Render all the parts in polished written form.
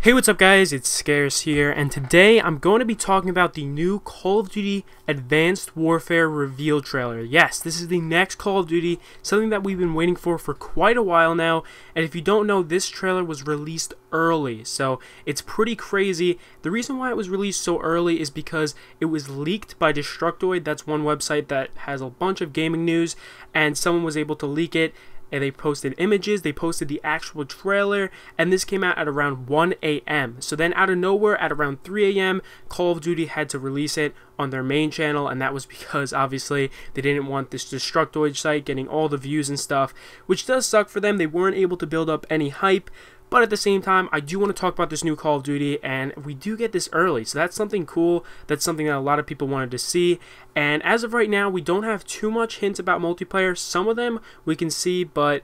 Hey, what's up guys, it's Scarce here, and today I'm going to be talking about the new Call of Duty Advanced Warfare reveal trailer. Yes, this is the next Call of Duty, something that we've been waiting for quite a while now, and if you don't know, this trailer was released early, so it's pretty crazy. The reason why it was released so early is because it was leaked by Destructoid. That's one website that has a bunch of gaming news, and someone was able to leak it. And they posted images, they posted the actual trailer, and this came out at around 1 a.m. So then out of nowhere, at around 3 a.m., Call of Duty had to release it on their main channel, and that was because obviously they didn't want this Destructoid site getting all the views and stuff, which does suck for them. They weren't able to build up any hype. But at the same time, I do want to talk about this new Call of Duty, and we do get this early, so that's something cool. That's something that a lot of people wanted to see, and as of right now, we don't have too much hints about multiplayer. Some of them we can see, but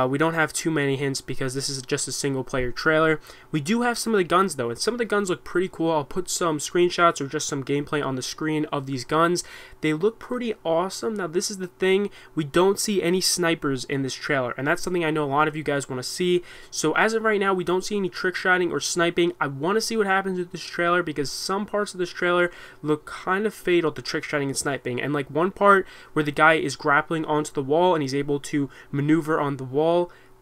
we don't have too many hints because this is just a single player trailer. We do have some of the guns though, and some of the guns look pretty cool. I'll put some screenshots or just some gameplay on the screen of these guns. They look pretty awesome. Now this is the thing, we don't see any snipers in this trailer, and that's something I know a lot of you guys want to see. So as of right now, we don't see any trick shotting or sniping. I want to see what happens with this trailer because some parts of this trailer look kind of fatal to trick shotting and sniping, and like one part where the guy is grappling onto the wall and he's able to maneuver on the wall,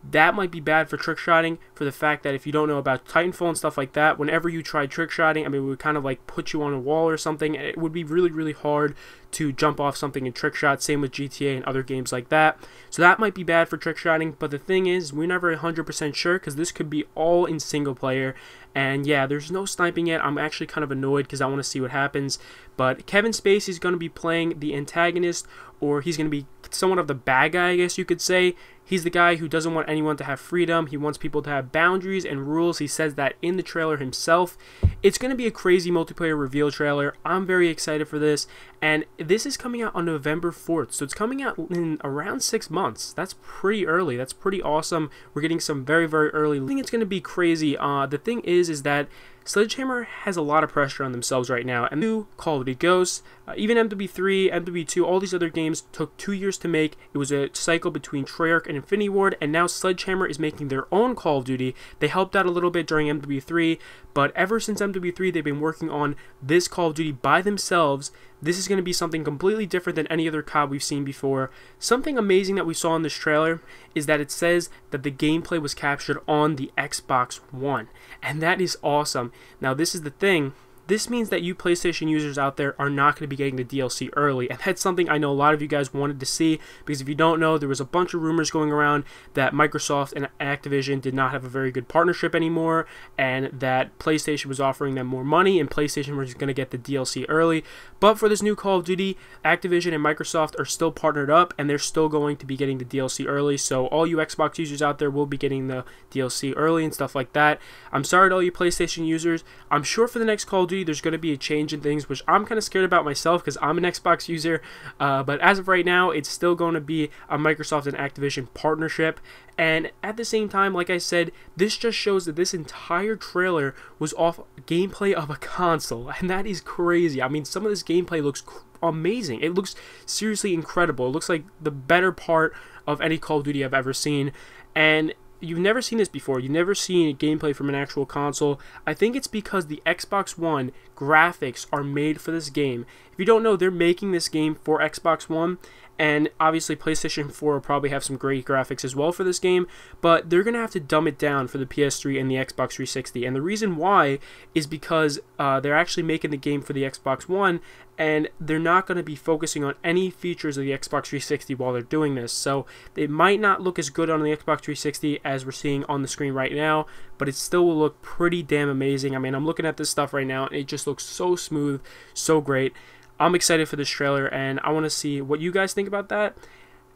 that might be bad for trick shotting, for the fact that if you don't know about Titanfall and stuff like that, whenever you try trick shotting, I mean, it would kind of like put you on a wall or something, and it would be really hard to jump off something and trick shot. Same with GTA and other games like that. So that might be bad for trick shotting, but the thing is, we're never 100% sure because this could be all in single player. And yeah, there's no sniping yet. I'm actually kind of annoyed because I want to see what happens. But Kevin Spacey is going to be playing the antagonist, or he's going to be somewhat of the bad guy, I guess you could say. He's the guy who doesn't want anyone to have freedom. He wants people to have boundaries and rules. He says that in the trailer himself. It's going to be a crazy multiplayer reveal trailer. I'm very excited for this. And this is coming out on November 4th. So it's coming out in around 6 months. That's pretty early. That's pretty awesome. We're getting some very early. I think it's going to be crazy. The thing is that Sledgehammer has a lot of pressure on themselves right now, and new Call of Duty Ghosts, even MW3, MW2, all these other games took 2 years to make. It was a cycle between Treyarch and Infinity Ward, and now Sledgehammer is making their own Call of Duty. They helped out a little bit during MW3, but ever since MW3, they've been working on this Call of Duty by themselves. This is going to be something completely different than any other COD we've seen before. Something amazing that we saw in this trailer is that it says that the gameplay was captured on the Xbox One, and that is awesome. Now this is the thing. This means that you PlayStation users out there are not going to be getting the DLC early, and that's something I know a lot of you guys wanted to see, because if you don't know, there was a bunch of rumors going around that Microsoft and Activision did not have a very good partnership anymore, and that PlayStation was offering them more money, and PlayStation was going to get the DLC early. But for this new Call of Duty, Activision and Microsoft are still partnered up, and they're still going to be getting the DLC early, so all you Xbox users out there will be getting the DLC early and stuff like that. I'm sorry to all you PlayStation users. I'm sure for the next Call of Duty, there's going to be a change in things, which I'm kind of scared about myself because I'm an Xbox user, but as of right now, it's still going to be a Microsoft and Activision partnership. And at the same time, like I said, this just shows that this entire trailer was off gameplay of a console, and that is crazy. I mean, some of this gameplay looks amazing. It looks seriously incredible. It looks like the better part of any Call of Duty I've ever seen, and you've never seen this before. You've never seen gameplay from an actual console. I think it's because the Xbox One graphics are made for this game. If you don't know, they're making this game for Xbox One, and obviously PlayStation 4 will probably have some great graphics as well for this game, but they're going to have to dumb it down for the PS3 and the Xbox 360. And the reason why is because they're actually making the game for the Xbox One, and they're not going to be focusing on any features of the Xbox 360 while they're doing this. So it might not look as good on the Xbox 360 as we're seeing on the screen right now, but it still will look pretty damn amazing. I mean, I'm looking at this stuff right now, and it just looks so smooth, so great. I'm excited for this trailer, and I want to see what you guys think about that.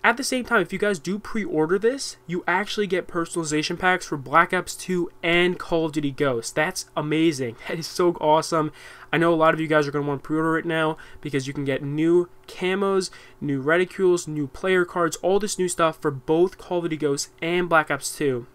At the same time, if you guys do pre-order this, you actually get personalization packs for Black Ops 2 and Call of Duty Ghosts. That's amazing. That is so awesome. I know a lot of you guys are going to want to pre-order it now because you can get new camos, new reticules, new player cards, all this new stuff for both Call of Duty Ghosts and Black Ops 2.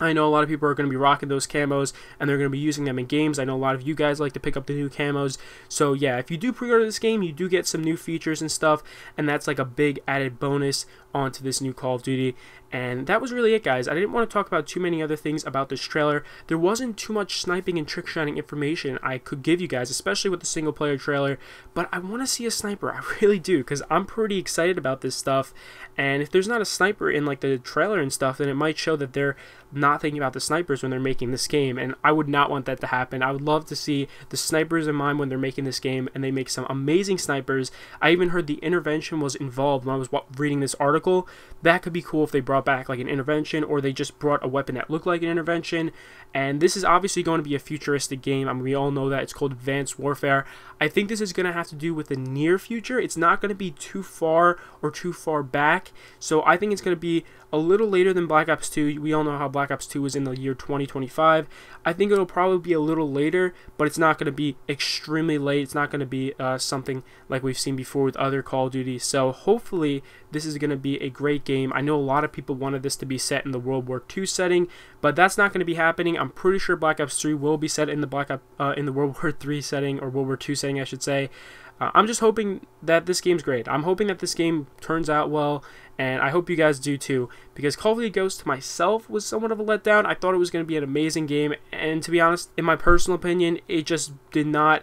I know a lot of people are going to be rocking those camos, and they're going to be using them in games. I know a lot of you guys like to pick up the new camos. So yeah, if you do pre-order this game, you do get some new features and stuff, and that's like a big added bonus onto this new Call of Duty. And that was really it, guys. I didn't want to talk about too many other things about this trailer. There wasn't too much sniping and trick shotting information I could give you guys, especially with the single player trailer, but I want to see a sniper. I really do, because I'm pretty excited about this stuff. And if there's not a sniper in like the trailer and stuff, then it might show that they're not thinking about the snipers when they're making this game, and I would not want that to happen. I would love to see the snipers in mind when they're making this game, and they make some amazing snipers. I even heard the intervention was involved when I was reading this article. That could be cool if they brought back like an intervention, or they just brought a weapon that looked like an intervention. And this is obviously going to be a futuristic game. I mean, we all know that. It's called Advanced Warfare. I think this is going to have to do with the near future. It's not going to be too far or too far back, so I think it's going to be a little later than Black Ops 2. We all know how Black Ops 2 was in the year 2025. I think it'll probably be a little later, but it's not going to be extremely late. It's not going to be something like we've seen before with other Call of Duty. So hopefully this is going to be a great game. I know a lot of people wanted this to be set in the World War II setting, but that's not going to be happening. I'm pretty sure Black Ops 3 will be set in the in the World War III setting, or World War II setting, I should say. I'm just hoping that this game's great. I'm hoping that this game turns out well, and I hope you guys do too, because Call of Duty Ghosts myself was somewhat of a letdown. I thought it was going to be an amazing game, and to be honest, in my personal opinion, it just did not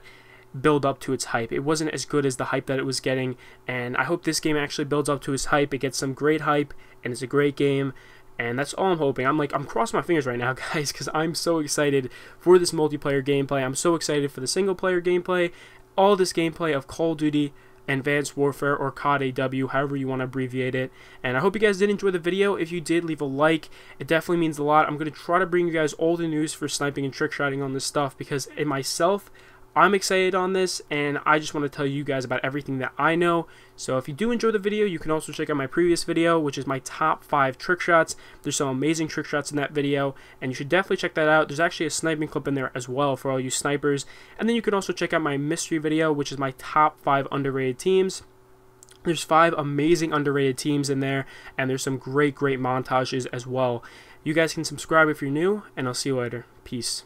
build up to its hype. It wasn't as good as the hype that it was getting, and I hope this game actually builds up to its hype. It gets some great hype, and it's a great game. And that's all I'm hoping. I'm crossing my fingers right now, guys, because I'm so excited for this multiplayer gameplay. I'm so excited for the single player gameplay, all this gameplay of Call of Duty Advanced Warfare, or COD-AW, however you want to abbreviate it. And I hope you guys did enjoy the video. If you did, leave a like. It definitely means a lot. I'm going to try to bring you guys all the news for sniping and trick shotting on this stuff, because in myself, I'm excited on this, and I just want to tell you guys about everything that I know. So if you do enjoy the video, you can also check out my previous video, which is my top 5 trick shots. There's some amazing trick shots in that video, and you should definitely check that out. There's actually a sniping clip in there as well for all you snipers. And then you can also check out my mystery video, which is my top 5 underrated teams. There's 5 amazing underrated teams in there, and there's some great montages as well. You guys can subscribe if you're new, and I'll see you later. Peace.